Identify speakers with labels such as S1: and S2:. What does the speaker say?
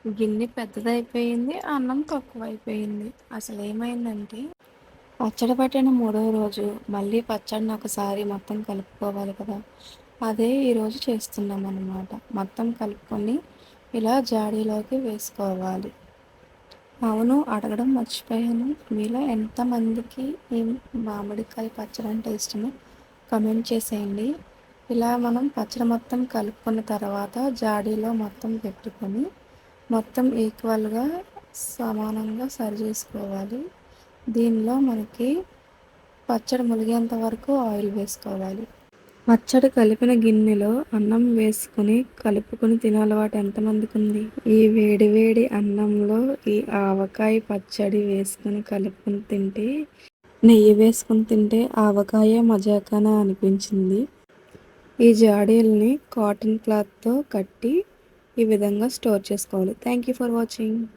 S1: గిన్నె పెద్దదైపోయింది. అన్నం తక్కువైపోయింది. అసలేమైందంటే పచ్చడి పట్టిన మూడో రోజు మళ్ళీ పచ్చడిని ఒకసారి మొత్తం కలుపుకోవాలి కదా! అదే ఈరోజు చేస్తున్నామన్నమాట. మొత్తం కలుపుకొని ఇలా జాడీలోకి వేసుకోవాలి. అవును, అడగడం మర్చిపోయాను. మీలో ఎంతమందికి ఈ మామిడికాయ పచ్చడి అంటే ఇష్టమో కామెంట్ చేసేయండి. ఇలా మనం పచ్చడి మొత్తం కలుపుకున్న తర్వాత జాడీలో మొత్తం పెట్టుకొని మొత్తం ఈక్వల్గా సమానంగా సరి చేసుకోవాలి. దీనిలో మనకి పచ్చడి ములిగేంత వరకు ఆయిల్ వేసుకోవాలి. పచ్చడి కలిపిన గిన్నెలో అన్నం వేసుకుని కలుపుకొని తినే అలవాటు ఎంతమందికి ఉంది? ఈ వేడి వేడి అన్నంలో ఈ ఆవకాయ పచ్చడి వేసుకుని కలుపుకొని తింటే, నెయ్యి వేసుకుని తింటే ఆవకాయ మజాకనా అనిపించింది. ఈ జాడీల్ని కాటన్ క్లాత్తో కట్టి ఈ విధంగా స్టోర్ చేసుకోవాలి. Thank you for watching.